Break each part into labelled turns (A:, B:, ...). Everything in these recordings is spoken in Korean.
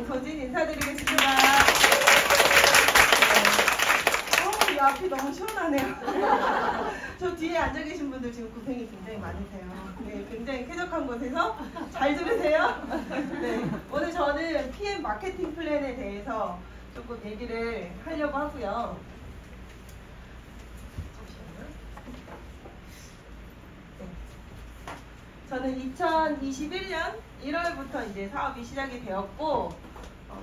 A: 정소진 인사드리겠습니다. 이 앞이 너무 시원하네요. 저 뒤에 앉아 계신 분들 지금 구팽이 굉장히 많으세요. 네, 굉장히 쾌적한 곳에서 잘 들으세요. 네, 오늘 저는 PM 마케팅 플랜에 대해서 조금 얘기를 하려고 하고요. 네. 저는 2021년 1월부터 이제 사업이 시작이 되었고,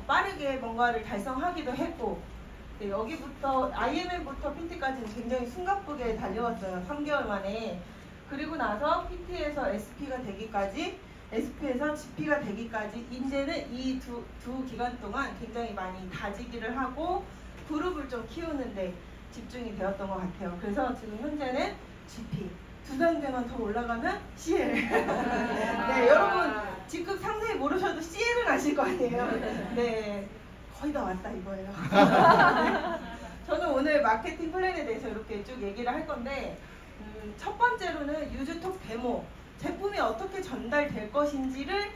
A: 빠르게 뭔가를 달성하기도 했고, 네, 여기부터 IMM부터 PT까지는 굉장히 숨가쁘게 달려왔어요. 3개월 만에. 그리고 나서 PT에서 SP가 되기까지, SP에서 GP가 되기까지 이제는 이 두 기간 동안 굉장히 많이 다지기를 하고 그룹을 좀 키우는데 집중이 되었던 것 같아요. 그래서 지금 현재는 GP, 두 단계만 더 올라가면 CL. 네, 여러분 직급 상세히 모르셔도 CL은 아실 거 아니에요. 네, 거의 다 왔다 이거예요. 저는 오늘 마케팅 플랜에 대해서 이렇게 쭉 얘기를 할 건데, 첫 번째로는 유즈톡 데모, 제품이 어떻게 전달될 것인지를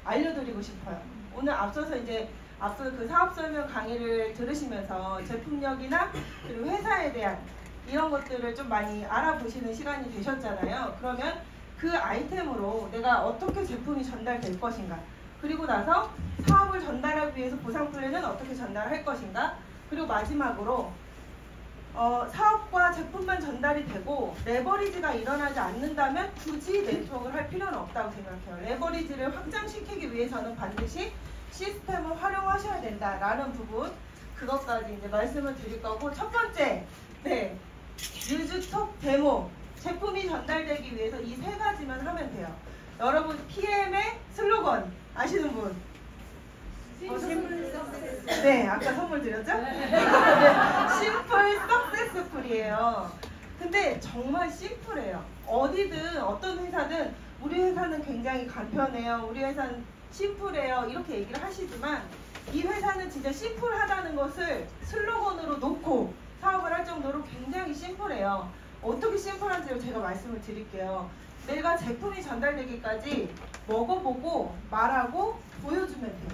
A: 알려드리고 싶어요. 오늘 앞서 그 사업 설명 강의를 들으시면서 제품력이나 그리고 회사에 대한 이런 것들을 좀 많이 알아보시는 시간이 되셨잖아요. 그러면 그 아이템으로 내가 어떻게 제품이 전달될 것인가, 그리고 나서 사업을 전달하기 위해서 보상 플랜은 어떻게 전달할 것인가, 그리고 마지막으로 사업과 제품만 전달이 되고 레버리지가 일어나지 않는다면 굳이 네트워크를 할 필요는 없다고 생각해요. 레버리지를 확장시키기 위해서는 반드시 시스템을 활용하셔야 된다라는 부분, 그것까지 이제 말씀을 드릴 거고, 첫 번째, 네, 유즈톡 데모, 제품이 전달되기 위해서 이 세 가지만 하면 돼요. 여러분 PM의 슬로건 아시는 분? 네, 아까 선물 드렸죠? 심플 석세스풀이에요. 근데 정말 심플해요. 어디든 어떤 회사든 우리 회사는 굉장히 간편해요, 우리 회사는 심플해요, 이렇게 얘기를 하시지만 이 회사는 진짜 심플하다는 것을 슬로건으로 놓고 사업을 할 정도로 굉장히 심플해요. 어떻게 심플한지를 제가 말씀을 드릴게요. 내가 제품이 전달되기까지 먹어보고 말하고 보여주면 돼요.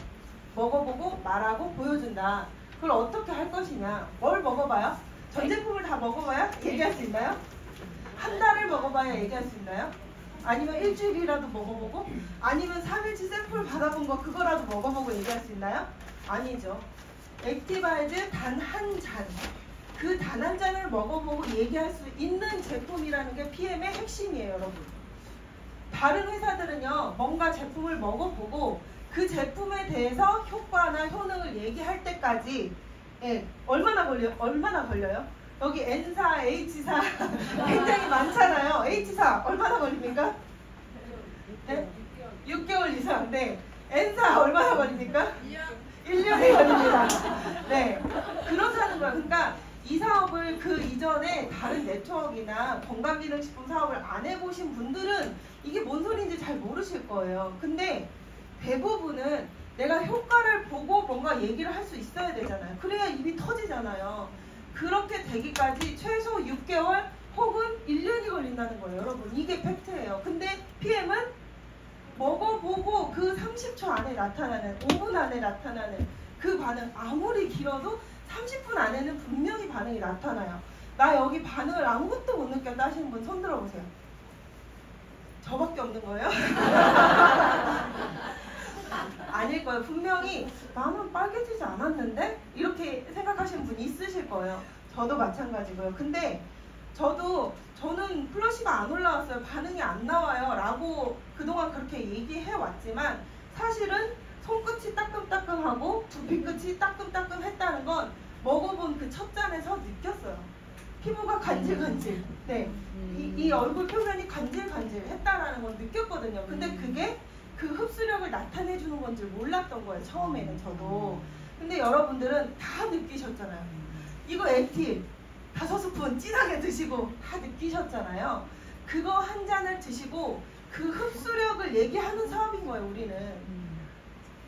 A: 먹어보고 말하고 보여준다. 그걸 어떻게 할 것이냐. 뭘 먹어봐요? 전 제품을 다 먹어봐야 얘기할 수 있나요? 한 달을 먹어봐야 얘기할 수 있나요? 아니면 일주일이라도 먹어보고? 아니면 3일치 샘플 받아본 거 그거라도 먹어보고 얘기할 수 있나요? 아니죠. 액티바이즈 단 한 잔, 그 단 한 잔을 먹어보고 얘기할 수 있는 제품이라는 게 PM의 핵심이에요, 여러분. 다른 회사들은요, 뭔가 제품을 먹어보고 그 제품에 대해서 효과나 효능을 얘기할 때까지, 예, 얼마나 걸려요? 여기 N사, H사 굉장히 많잖아요. H사 얼마나 걸립니까? 네? 6개월 이상. 네. N사 얼마나 걸립니까? 1년이 걸립니다. 네, 그렇다는 거예요. 그러니까 이 사업을 그 이전에 다른 네트워크나 건강기능식품 사업을 안 해보신 분들은 이게 뭔 소리인지 잘 모르실 거예요. 근데 대부분은 내가 효과를 보고 뭔가 얘기를 할 수 있어야 되잖아요. 그래야 입이 터지잖아요. 그렇게 되기까지 최소 6개월 혹은 1년이 걸린다는 거예요, 여러분. 이게 팩트예요. 근데 PM은 먹어보고 그 30초 안에 나타나는, 5분 안에 나타나는 그 반응, 아무리 길어도 30분 안에는 분명히 반응이 나타나요. 나 여기 반응을 아무것도 못 느꼈다 하시는 분 손 들어보세요. 저밖에 없는 거예요? 아닐 거예요. 분명히 나는 빨개지지 않았는데? 이렇게 생각하시는 분이 있으실 거예요. 저도 마찬가지고요. 근데 저는 플러시가 안 올라왔어요, 반응이 안 나와요 라고 그동안 그렇게 얘기해 왔지만, 사실은 손끝이 따끔따끔하고 두피끝이 따끔따끔 했다는 건 먹어본 그 첫 잔에서 느꼈어요. 피부가 간질간질, 네, 이 얼굴 표면이 간질간질 했다라는 건 느꼈거든요. 근데 그게 그 흡수력을 나타내 주는 건 줄 몰랐던 거예요, 처음에는. 저도. 근데 여러분들은 다 느끼셨잖아요. 이거 액틸 5스푼 진하게 드시고 다 느끼셨잖아요. 그거 한 잔을 드시고 그 흡수력을 얘기하는 사업인 거예요, 우리는.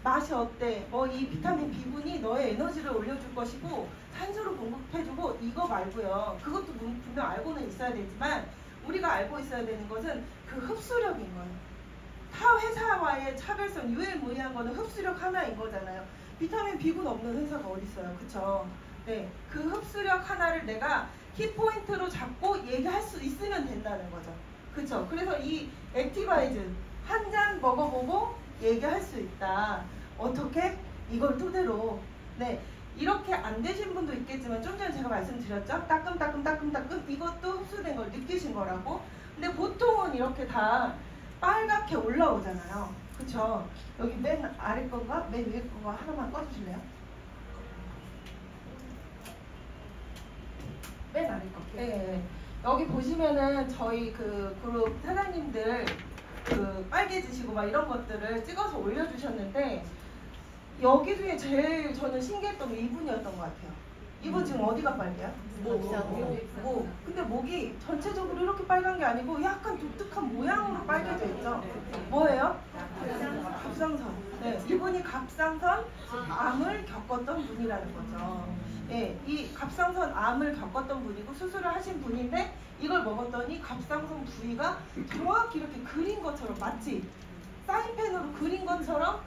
A: 맛이 어때? 이 비타민 B군이 너의 에너지를 올려줄 것이고 산소를 공급해주고, 이거 말고요. 그것도 분명 알고는 있어야 되지만 우리가 알고 있어야 되는 것은 그 흡수력인 거예요. 타 회사와의 차별성, 유일무이한 거는 흡수력 하나인 거잖아요. 비타민 B군 없는 회사가 어디 있어요, 그쵸? 네, 그 흡수력 하나를 내가 키포인트로 잡고 얘기할 수 있으면 된다는 거죠, 그쵸? 그래서 이 액티바이즈 한 잔 먹어보고 얘기할 수 있다. 어떻게? 이걸 토대로. 네, 이렇게 안 되신 분도 있겠지만 좀 전에 제가 말씀드렸죠? 따끔따끔 이것도 흡수된 걸 느끼신 거라고. 근데 보통은 이렇게 다 빨갛게 올라오잖아요, 그쵸? 여기 맨 아래 건가 맨 위에 건가 하나만 꺼주실래요? 맨 아래 거. 네. 여기 보시면은 저희 그 그룹 사장님들 그 빨개지시고 막 이런 것들을 찍어서 올려주셨는데, 여기 중에 제일 저는 신기했던 게 이분이었던 것 같아요. 이분 지금 어디가 빨개요? 목. 근데 목이 전체적으로 이렇게 빨간 게 아니고 약간 독특한 모양으로 빨개져 있죠. 뭐예요? 갑상선. 네, 이분이 갑상선 암을 겪었던 분이라는 거죠. 네, 이 갑상선 암을 겪었던 분이고 수술을 하신 분인데, 이걸 먹었더니 갑상선 부위가 정확히 이렇게 그린 것처럼, 마치 사인펜으로 그린 것처럼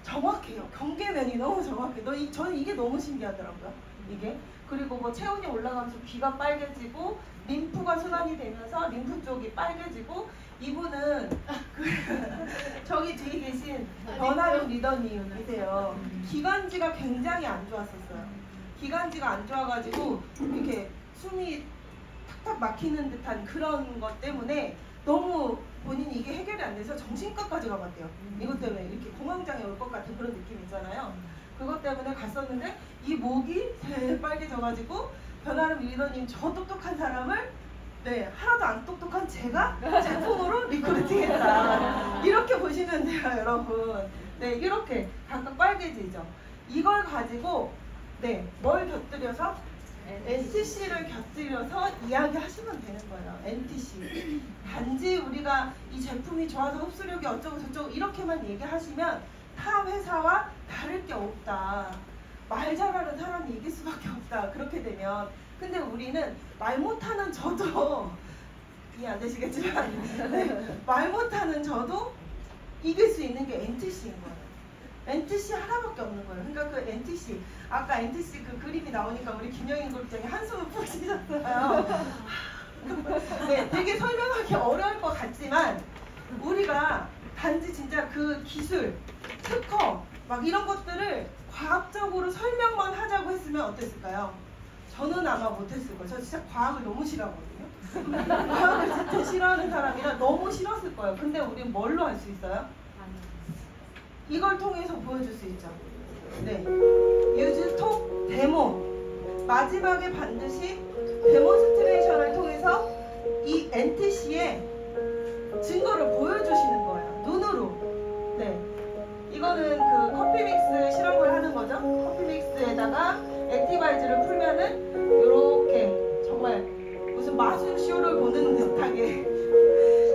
A: 정확해요. 경계면이 너무 정확해. 저는 이게 너무 신기하더라고요. 이게. 그리고 뭐 체온이 올라가면서 귀가 빨개지고 림프가 순환이 되면서 림프 쪽이 빨개지고, 이분은 저기 뒤에 계신 변화용 리더님이세요. 기관지가 굉장히 안 좋았었어요. 기관지가 안 좋아가지고 이렇게 숨이 탁탁 막히는 듯한 그런 것 때문에 너무 본인이 이게 해결이 안 돼서 정신과까지 가봤대요. 이것 때문에 이렇게 공황장애 올 것 같은 그런 느낌 있잖아요. 그것 때문에 갔었는데 이 목이 제일 빨개져가지고 변화름 리더님, 저 똑똑한 사람을, 네, 하나도 안 똑똑한 제가 제품으로 리크루팅했다. 이렇게 보시면 돼요, 여러분. 네, 이렇게 각각 빨개지죠. 이걸 가지고 네, 뭘 곁들여서? NTC를 곁들여서 이야기하시면 되는 거예요. NTC. 단지 우리가 이 제품이 좋아서 흡수력이 어쩌고 저쩌고 이렇게만 얘기하시면 타 회사와 다를 게 없다. 말 잘하는 사람이 이길 수밖에 없다. 그렇게 되면. 근데 우리는 말 못하는 저도 이해 안 되시겠지만 네, 말 못하는 저도 이길 수 있는 게 NTC인 거예요. NTC 하나밖에 없는 거예요. 그러니까 그 NTC, 아까 NTC 그 그림이 나오니까 우리 김영인 그룹장이 한숨을 푹 쉬셨어요. 네, 되게 설명하기 어려울 것 같지만 우리가 단지 진짜 그 기술, 특허 막 이런 것들을 과학적으로 설명만 하자고 했으면 어땠을까요? 저는 아마 못했을 거예요. 저 진짜 과학을 너무 싫어하거든요. 과학을 진짜 싫어하는 사람이라 너무 싫었을 거예요. 근데 우린 뭘로 할 수 있어요? 이걸 통해서 보여줄 수 있죠. 네, 유즈톡 데모. 마지막에 반드시 데몬스트레이션을 통해서 이 NTC의 증거를 보여주시는 거예요. 눈으로. 네, 이거는 그 커피 믹스 실험을 하는 거죠. 커피 믹스에다가 액티바이즈를 풀면은 이렇게 정말 무슨 마술쇼를 보는 듯하게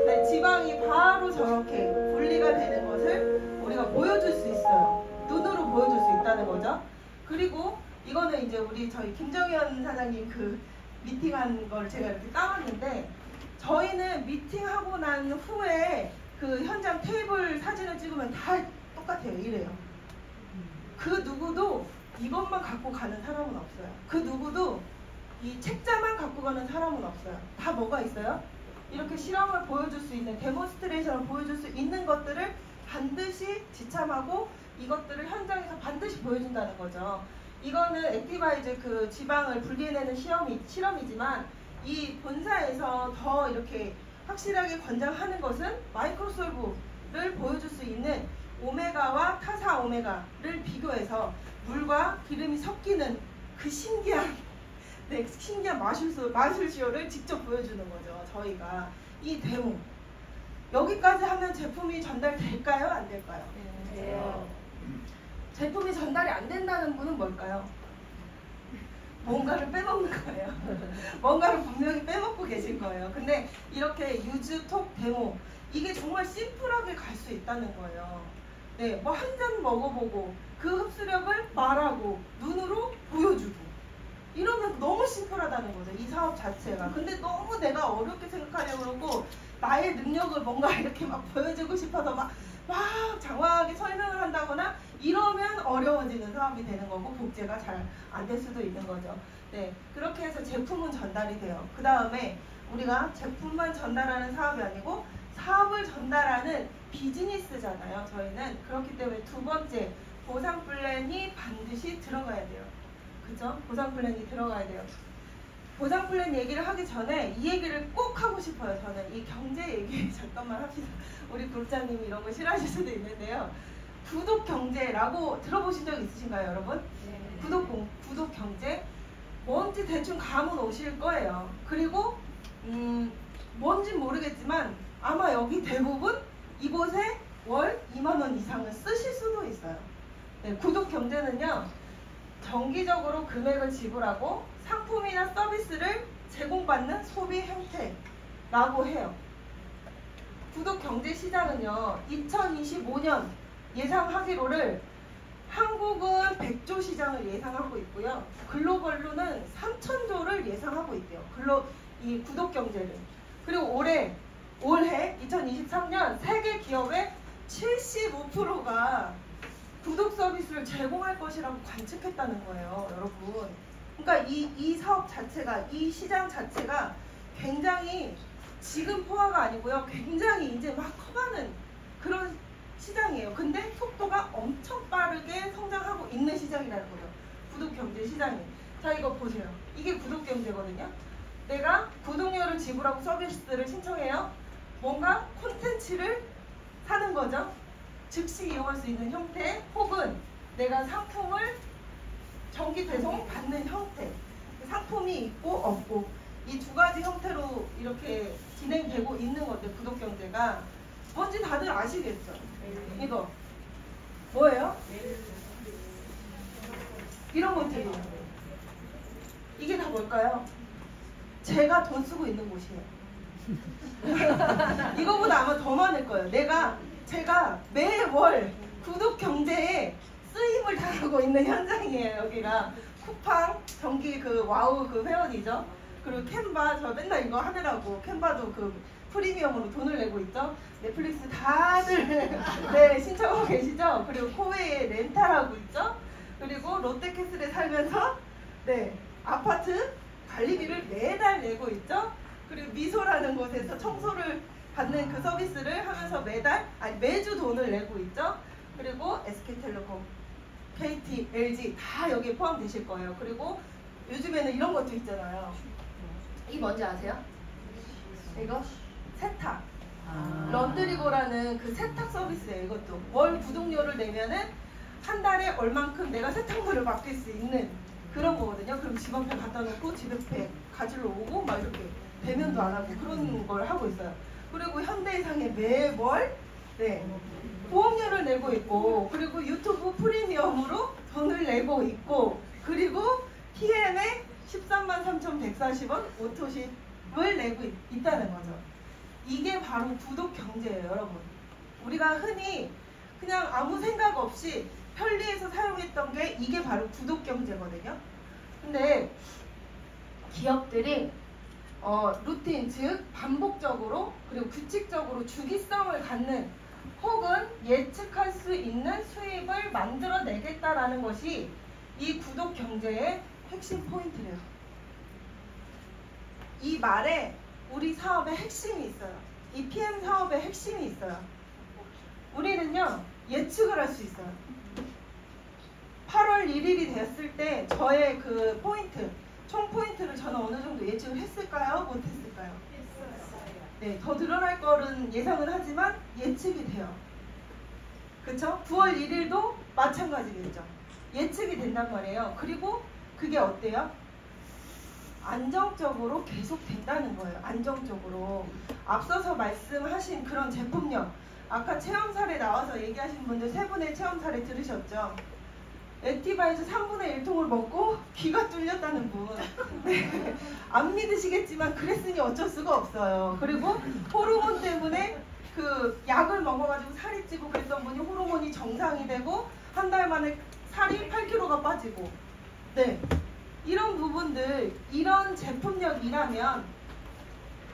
A: 네, 지방이 바로 저렇게 분리가 되는 것을 우리가 보여줄 수 있어요. 눈으로 보여줄 수 있다는 거죠. 그리고 이거는 이제 저희 김정현 사장님 그 미팅한 걸 제가 이렇게 따왔는데, 저희는 미팅하고 난 후에 그 현장 테이블 사진을 찍으면 다 똑같아요. 이래요. 그 누구도 이것만 갖고 가는 사람은 없어요. 그 누구도 이 책자만 갖고 가는 사람은 없어요. 다 뭐가 있어요? 이렇게 실험을 보여줄 수 있는, 데몬스트레이션을 보여줄 수 있는 것들을 반드시 지참하고 이것들을 현장에서 반드시 보여준다는 거죠. 이거는 액티바이즈 그 지방을 분리해내는 실험이지만 이 본사에서 더 이렇게 확실하게 권장하는 것은 마이크로솔브를 보여줄 수 있는 오메가와 타사 오메가를 비교해서 물과 기름이 섞이는 그 신기한 네, 신기한 마술쇼를 직접 보여주는 거죠. 저희가 이 데모. 여기까지 하면 제품이 전달될까요? 안 될까요? 네. 제품이 전달이 안 된다는 분은 뭘까요? 뭔가를 빼먹는 거예요. 뭔가를 분명히 빼먹고 계실 거예요. 근데 이렇게 유즈톡 데모, 이게 정말 심플하게 갈 수 있다는 거예요. 네, 뭐 한 잔 먹어보고 그 흡수력을 말하고 눈으로 보여주고 이러면 너무 심플하다는 거죠. 이 사업 자체가. 근데 너무 내가 어렵게 생각하려고 그러고 나의 능력을 뭔가 이렇게 막 보여주고 싶어서 막 장황하게 설명을 한다거나 이러면 어려워지는 사업이 되는 거고 복제가 잘 안 될 수도 있는 거죠. 네, 그렇게 해서 제품은 전달이 돼요. 그 다음에 우리가 제품만 전달하는 사업이 아니고 사업을 전달하는 비즈니스잖아요. 저희는 그렇기 때문에 두 번째 보상 플랜이 반드시 들어가야 돼요. 그죠? 보상 플랜이 들어가야 돼요. 보상 플랜 얘기를 하기 전에 이 얘기를 꼭 하고 싶어요. 저는 이 경제 얘기 잠깐만 합시다. 우리 구독자님이 이런 거 싫어하실 수도 있는데요. 구독 경제라고 들어보신 적 있으신가요, 여러분? 네. 구독 경제 뭔지 대충 감은 오실 거예요. 그리고 뭔진 모르겠지만 아마 여기 대부분 이곳에 월 2만 원 이상을 쓰실 수도 있어요. 네, 구독 경제는요, 정기적으로 금액을 지불하고 상품이나 서비스를 제공받는 소비 형태라고 해요. 구독 경제 시장은요, 2025년 예상하기로를 한국은 100조 시장을 예상하고 있고요. 글로벌로는 3,000조를 예상하고 있대요. 이 구독 경제를. 그리고 올해 2023년 세계 기업의 75%가 구독 서비스를 제공할 것이라고 관측했다는 거예요, 여러분. 그러니까 이 사업 자체가, 이 시장 자체가 굉장히 지금 포화가 아니고요. 굉장히 이제 막 커가는 그런 시장이에요. 근데 속도가 엄청 빠르게 성장하고 있는 시장이라는 거죠. 구독 경제 시장이. 자, 이거 보세요. 이게 구독 경제거든요. 내가 구독료를 지불하고 서비스를 신청해요. 뭔가 콘텐츠를 사는 거죠. 즉시 이용할 수 있는 형태, 혹은 내가 상품을 정기 배송 받는 형태. 상품이 있고 없고 이 두 가지 형태로 이렇게 진행되고 있는 건데, 구독 경제가 뭔지 다들 아시겠죠? 이거 뭐예요? 이런 것들이에요. 이게 다 뭘까요? 제가 돈 쓰고 있는 곳이에요. 이거보다 아마 더 많을 거예요. 제가 매월 구독 경제에 쓰임을 당하고 있는 현장이에요. 여기가 쿠팡, 정기 와우 회원이죠. 그리고 캔바, 저 맨날 이거 하느라고 캔바도 프리미엄으로 돈을 내고 있죠. 넷플릭스 다들 네, 신청하고 계시죠. 그리고 코웨이에 렌탈하고 있죠. 그리고 롯데캐슬에 살면서 네, 아파트 관리비를 매달 내고 있죠. 그리고 미소라는 곳에서 청소를 받는 그 서비스를 하면서 매주 돈을 내고 있죠. 그리고 SK텔레콤, KT, LG 다 여기에 포함되실 거예요. 그리고 요즘에는 이런 것도 있잖아요. 이 뭔지 아세요? 이거 세탁. 런드리고라는 그 세탁 서비스예요. 이것도 월 구독료를 내면은 한 달에 얼만큼 내가 세탁물을 맡길 수 있는 그런 거거든요. 그럼 집 앞에 갖다 놓고 집 앞에 가지러 오고 막 이렇게 대면도 안 하고 그런 걸 하고 있어요. 그리고 현대해상에 매월 네, 보험료를 내고 있고, 그리고 유튜브 프리미엄으로 돈을 내고 있고, 그리고 PM에 133,140원 오토십을 내고 있다는 거죠. 이게 바로 구독 경제예요, 여러분. 우리가 흔히 그냥 아무 생각 없이 편리해서 사용했던 게 이게 바로 구독 경제거든요. 근데 기업들이 루틴, 즉 반복적으로 그리고 규칙적으로 주기성을 갖는, 혹은 예측할 수 있는 수입을 만들어내겠다라는 것이 이 구독 경제의 핵심 포인트래요. 이 말에 우리 사업의 핵심이 있어요. 이 PM 사업의 핵심이 있어요. 우리는요, 예측을 할 수 있어요. 8월 1일이 됐을 때 저의 그 포인트, 총 포인트를 저는 어느 정도 예측을 했을까요? 못했을까요? 네, 더 늘어날 거는 예상은 하지만 예측이 돼요. 그쵸? 9월 1일도 마찬가지겠죠. 예측이 된단 말이에요. 그리고 그게 어때요? 안정적으로 계속 된다는 거예요. 안정적으로. 앞서서 말씀하신 그런 제품력, 아까 체험 사례 나와서 얘기하신 분들 세 분의 체험 사례 들으셨죠? 액티바에서 3분의 1통을 먹고 귀가 뚫렸다는 분. 네. 안 믿으시겠지만 그랬으니 어쩔 수가 없어요. 그리고 호르몬 때문에 그 약을 먹어가지고 살이 찌고 그랬던 분이 호르몬이 정상이 되고 한 달 만에 살이 8kg가 빠지고. 네. 이런 부분들, 이런 제품력이라면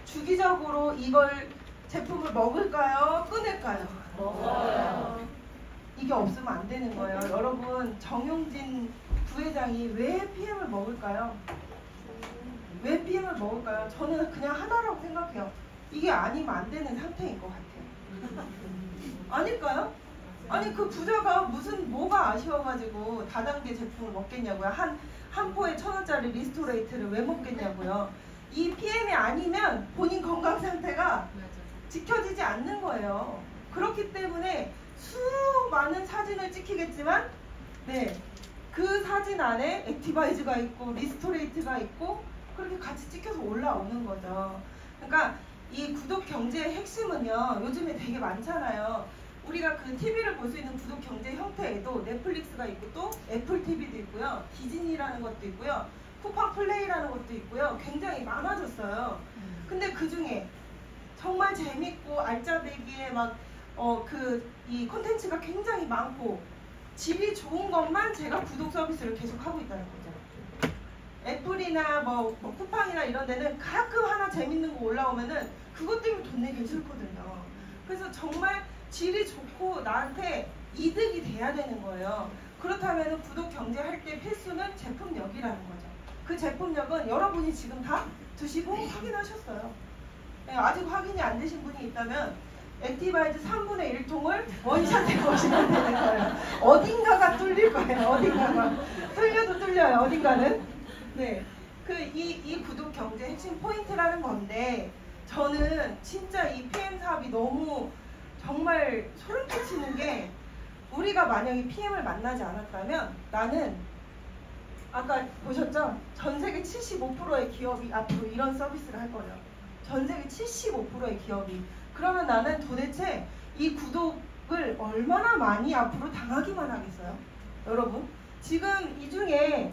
A: 주기적으로 이걸 제품을 먹을까요? 끊을까요?
B: 먹어요.
A: 이게 없으면 안 되는 거예요. 여러분, 정용진 부회장이 왜 PM을 먹을까요? 왜 PM을 먹을까요? 저는 그냥 하나라고 생각해요. 이게 아니면 안 되는 상태인 것 같아요. 아닐까요? 아니 그 부자가 무슨 뭐가 아쉬워가지고 다단계 제품을 먹겠냐고요. 한 포에 1,000원짜리 리스토레이트를 왜 먹겠냐고요. 이 PM이 아니면 본인 건강 상태가 지켜지지 않는 거예요. 그렇기 때문에 수많은 사진을 찍히겠지만 네, 그 사진 안에 액티바이즈가 있고 리스토레이트가 있고 그렇게 같이 찍혀서 올라오는 거죠. 그러니까 이 구독 경제의 핵심은요, 요즘에 되게 많잖아요. 우리가 그 TV를 볼 수 있는 구독 경제 형태에도 넷플릭스가 있고 또 애플 TV도 있고요, 디즈니라는 것도 있고요, 쿠팡 플레이라는 것도 있고요. 굉장히 많아졌어요. 근데 그 중에 정말 재밌고 알짜배기에 막 이 콘텐츠가 굉장히 많고 질이 좋은 것만 제가 구독 서비스를 계속 하고 있다는 거죠. 애플이나 뭐 쿠팡이나 이런 데는 가끔 하나 재밌는 거 올라오면은 그것 때문에 돈 내기 싫거든요. 그래서 정말 질이 좋고 나한테 이득이 돼야 되는 거예요. 그렇다면 구독 경제할 때 필수는 제품력이라는 거죠. 그 제품력은 여러분이 지금 다 드시고 확인하셨어요. 네, 아직 확인이 안 되신 분이 있다면 액티바이즈 3분의 1통을 원샷 해보시면 되는 거예요. 어딘가가 뚫릴 거예요. 어딘가가. 뚫려도 뚫려요. 어딘가는. 네. 이 구독 경제 핵심 포인트라는 건데, 저는 진짜 이 PM 사업이 너무 정말 소름 끼치는 게, 우리가 만약에 PM을 만나지 않았다면 나는 아까 보셨죠? 전 세계 75%의 기업이 앞으로 이런 서비스를 할 거예요. 전 세계 75%의 기업이. 그러면 나는 도대체 이 구독을 얼마나 많이 앞으로 당하기만 하겠어요? 여러분, 지금 이 중에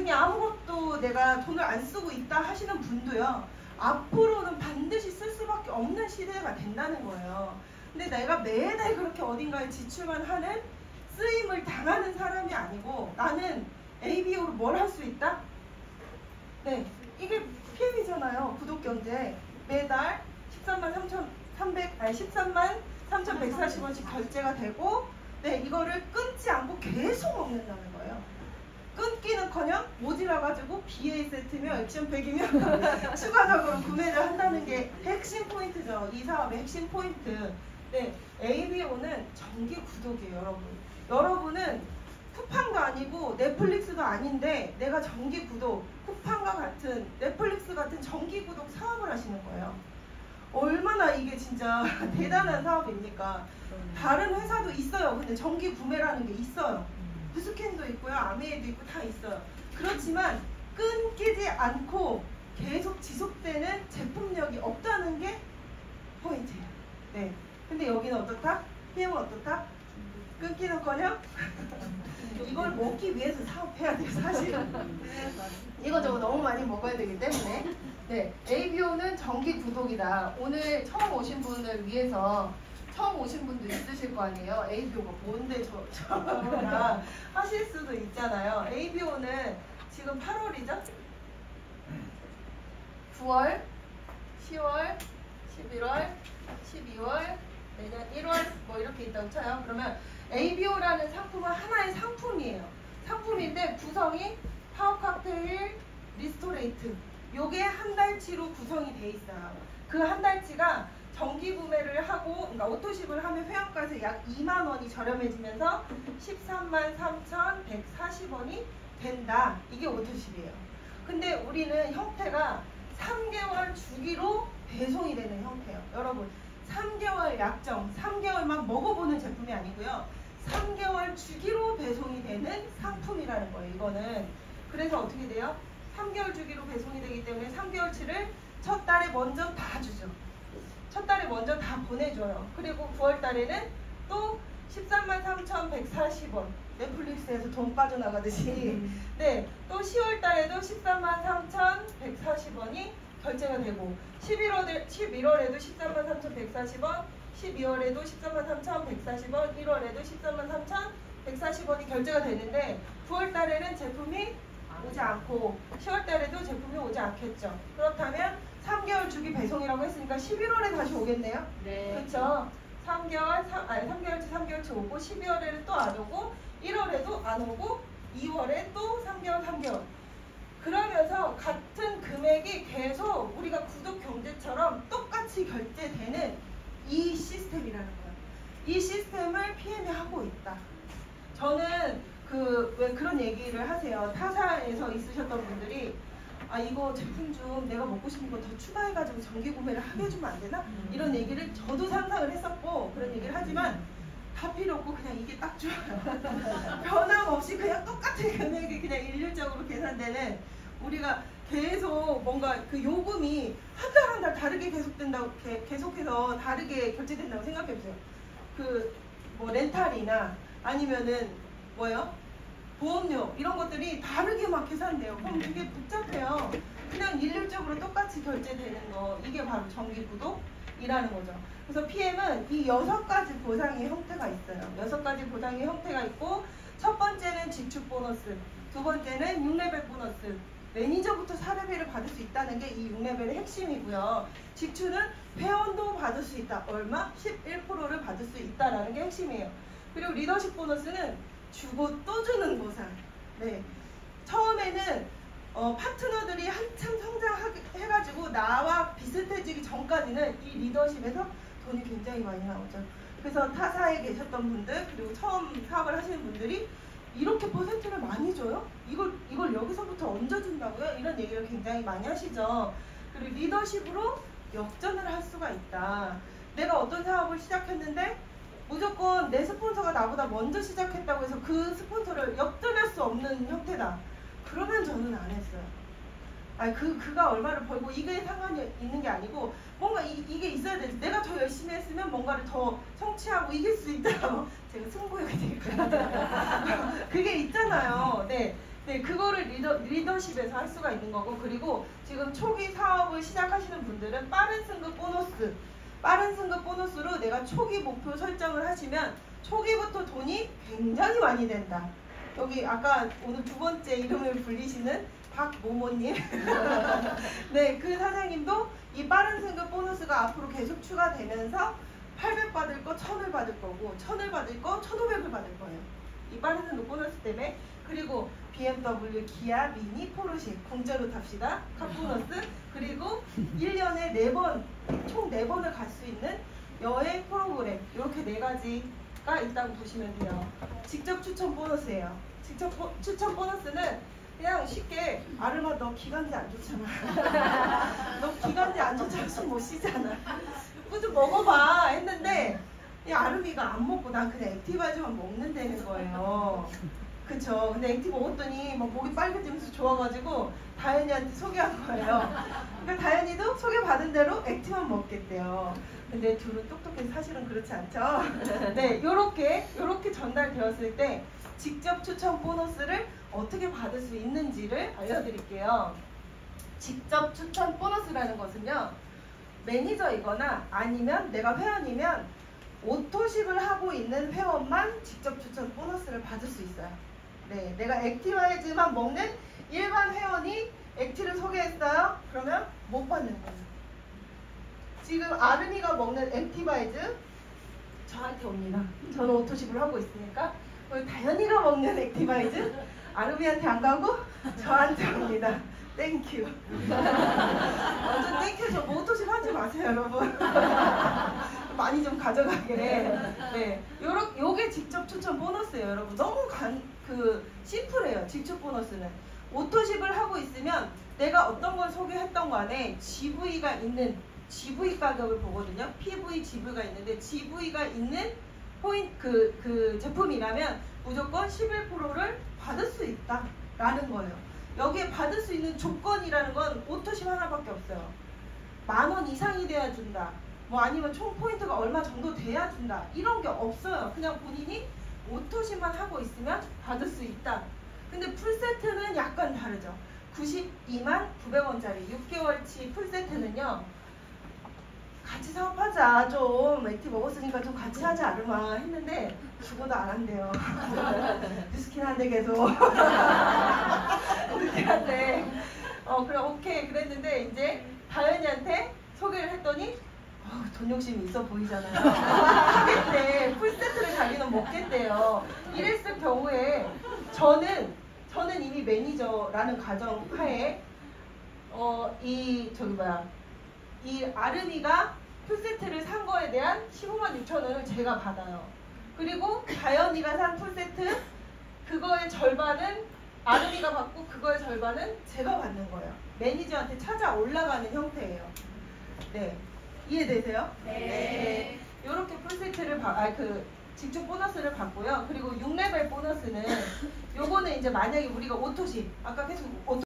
A: 아무것도 내가 돈을 안 쓰고 있다 하시는 분도요, 앞으로는 반드시 쓸 수밖에 없는 시대가 된다는 거예요. 근데 내가 매달 그렇게 어딘가에 지출만 하는, 쓰임을 당하는 사람이 아니고, 나는 ABO로 뭘 할 수 있다? 네, 이게 PM이잖아요. 구독경제. 매달 13만 3,140원씩 결제가 되고, 네, 이거를 끊지 않고 계속 먹는다는 거예요. 끊기는커녕 모질라가지고 BA 세트며 액션팩이며 추가적으로 구매를 한다는 게 핵심 포인트죠. 이 사업의 핵심 포인트. 네, ABO는 정기 구독이에요, 여러분. 여러분은 쿠팡도 아니고 넷플릭스도 아닌데 내가 정기 구독, 쿠팡과 같은, 넷플릭스 같은 정기 구독 사업을 하시는 거예요. 얼마나 이게 진짜 대단한 사업입니까? 다른 회사도 있어요. 근데 정기 구매라는 게 있어요. 부스캔도 있고요, 아메이도 있고 다 있어요. 그렇지만 끊기지 않고 계속 지속되는 제품력이 없다는 게 포인트예요. 네. 근데 여기는 어떻다? PM은 어떻다? 끊기는커녕 이걸 먹기 위해서 사업해야 돼요, 사실. 이거저거 너무 많이 먹어야 되기 때문에. 네, ABO는 정기 구독이다. 오늘 처음 오신 분을 위해서, 처음 오신 분도 있으실 거 아니에요. ABO가 뭔데 저거나 하실 수도 있잖아요. ABO는 지금 8월이죠? 9월, 10월, 11월, 12월, 내년 1월 뭐 이렇게 있다고 쳐요. 그러면 ABO라는 상품은 하나의 상품이에요. 상품인데 구성이 파워 칵테일, 리스토레이트, 요게 한 달치로 구성이 돼 있어요. 그 한 달치가 정기 구매를 하고, 그러니까 오토십을 하면 회원가에서 약 2만 원이 저렴해지면서 13만 3,140원이 된다. 이게 오토십이에요. 근데 우리는 형태가 3개월 주기로 배송이 되는 형태예요. 여러분, 3개월 약정, 3개월만 먹어보는 제품이 아니고요, 3개월 주기로 배송이 되는 상품이라는 거예요, 이거는. 그래서 어떻게 돼요? 3개월 주기로 배송이 되기 때문에 3개월치를 첫 달에 먼저 다 주죠. 첫 달에 먼저 다 보내줘요. 그리고 9월 달에는 또 13만 3,140원, 넷플릭스에서 돈 빠져나가듯이 네, 또 10월 달에도 13만 3,140원이 결제가 되고, 11월에도 13만 3,140원, 12월에도 13만 3,140원, 1월에도 13만 3,140원이 결제가 되는데, 9월 달에는 제품이 오지 않고 10월 달에도 제품이 오지 않겠죠. 그렇다면 3개월 주기 배송이라고 했으니까 11월에 다시 오겠네요. 네. 그렇죠. 3개월치 3개월치 오고 12월에는 또 안 오고 1월에도 안 오고 2월에 또 3개월 그러면서 같은 금액이 계속 우리가 구독 경제처럼 똑같이 결제되는 이 시스템이라는 거예요. 이 시스템을 PM이 하고 있다. 저는 왜 그런 얘기를 하세요. 타사에서 있으셨던 분들이 이거 제품 좀 내가 먹고 싶은 거 더 추가해가지고 정기 구매를 하게 해주면 안 되나? 이런 얘기를 저도 상상을 했었고 그런 얘기를 하지만 다 필요 없고 그냥 이게 딱 좋아요. 변함없이 그냥 똑같은 금액이 그냥 일률적으로 계산되는 우리가 계속 뭔가 그 요금이 한 달 한 달 다르게 계속된다고 계속해서 다르게 결제된다고 생각해보세요. 뭐 렌탈이나 아니면은 뭐요? 보험료 이런 것들이 다르게 막 계산돼요. 그럼 되게 복잡해요. 그냥 일률적으로 똑같이 결제되는 거 이게 바로 정기구독이라는 거죠. 그래서 PM은 이 6가지 보상의 형태가 있어요. 6가지 보상의 형태가 있고 첫 번째는 지축 보너스, 두 번째는 6레벨 보너스. 매니저부터 4레벨을 받을 수 있다는 게 이 6레벨의 핵심이고요. 지출은 회원도 받을 수 있다. 얼마? 11%를 받을 수 있다라는 게 핵심이에요. 그리고 리더십 보너스는 주고 또 주는 보상. 네. 처음에는 파트너들이 한참 성장해가지고 나와 비슷해지기 전까지는 이 리더십에서 돈이 굉장히 많이 나오죠. 그래서 타사에 계셨던 분들 그리고 처음 사업을 하시는 분들이 이렇게 퍼센트를 많이 줘요? 이걸 여기서부터 얹어준다고요? 이런 얘기를 굉장히 많이 하시죠. 그리고 리더십으로 역전을 할 수가 있다. 내가 어떤 사업을 시작했는데 무조건 내 스폰서가 나보다 먼저 시작했다고 해서 그 스폰서를 역전할 수 없는 형태다. 그러면 저는 안 했어요. 그가 얼마를 벌고 이게 상관이 있는 게 아니고 뭔가 이게 있어야 되지. 내가 더 열심히 했으면 뭔가를 더 성취하고 이길 수 있다. 제가 승부욕이 되게 강하잖아요. 그게 있잖아요. 네, 그거를 리더십에서 할 수가 있는 거고 그리고 지금 초기 사업을 시작하시는 분들은 빠른 승급 보너스로 내가 초기 목표 설정을 하시면 초기부터 돈이 굉장히 많이 된다. 여기 아까 오늘 두 번째 이름을 불리시는 박모모님 네, 그 사장님도 이 빠른 승급 보너스가 앞으로 계속 추가되면서 800 받을 거 1000을 받을 거고 1000을 받을 거 1500을 받을 거예요. 이 빠른 승급 보너스 때문에. 그리고 BMW, 기아, 미니, 포르쉐 공짜로 탑시다. 카보너스 그리고 1년에 4번 총 4번을 갈 수 있는 여행 프로그램 이렇게 4가지가 있다고 보시면 돼요. 직접 추천 보너스예요. 직접 추천 보너스는 그냥 쉽게 아르마 너 기관지 안 좋잖아. 너 기관지 안 좋잖아. 숨 못 쉬잖아. 그거 좀 먹어봐 했는데 이 아르미가 안 먹고 난 그냥 액티바이저만 먹는다는 거예요. 그쵸. 근데 액티 먹었더니 막 목이 빨개지면서 좋아가지고 다현이한테 소개한 거예요. 그러니까 다현이도 소개받은 대로 액티만 먹겠대요. 근데 둘은 똑똑해서 사실은 그렇지 않죠. 네, 요렇게 전달되었을 때 직접 추천 보너스를 어떻게 받을 수 있는지를 알려드릴게요. 직접 추천 보너스라는 것은요, 매니저이거나 아니면 내가 회원이면 오토십을 하고 있는 회원만 직접 추천 보너스를 받을 수 있어요. 네, 내가 액티바이즈만 먹는 일반 회원이 액티를 소개했어요? 그러면 못 받는 거예요. 지금 아르니가 먹는 액티바이즈 저한테 옵니다. 저는 오토십을 하고 있으니까. 다현이가 먹는 액티바이즈 아르미한테 안 가고 저한테 옵니다. 땡큐. 완전 땡큐. 저 오토십 하지 마세요, 여러분. 많이 좀 가져가게. 네, 요게 직접 추천 보너스예요, 여러분. 너무 심플해요. 직접 보너스는 오토십을 하고 있으면 내가 어떤 걸 소개했던 간에 GV가 있는 GV 가격을 보거든요. PV, GV가 있는데 GV가 있는 그 제품이라면 무조건 11%를 받을 수 있다라는 거예요. 여기에 받을 수 있는 조건이라는 건 오토십 하나밖에 없어요. 10,000원 이상이 돼야 준다. 뭐 아니면 총 포인트가 얼마 정도 돼야 준다. 이런 게 없어요. 그냥 본인이 오토십만 하고 있으면 받을 수 있다. 근데 풀세트는 약간 다르죠. 929,900원짜리 6개월치 풀세트는요. 같이 사업하자. 좀 액티 먹었으니까 좀 같이 하자 아르마 했는데 죽어도 안 한대요. 뉴스킨 한대 계속. 뉴스킨 한대. 그래 오케이 그랬는데 이제 다현이한테 소개를 했더니 돈 욕심이 있어 보이잖아요. 하겠대. 풀세트를 자기는 먹겠대요. 이랬을 경우에 저는 이미 매니저라는 가정 하에 이 아름이가 풀세트를 산 거에 대한 15만 6천 원을 제가 받아요. 그리고 다현이가 산 풀세트 그거의 절반은 아름이가 받고 그거의 절반은 제가 받는 거예요. 매니저한테 찾아 올라가는 형태예요. 네. 이해되세요? 네. 이렇게 풀세트를 직접 보너스를 받고요. 그리고 6레벨 보너스는 요거는 이제 만약에 우리가 오토십 아까 계속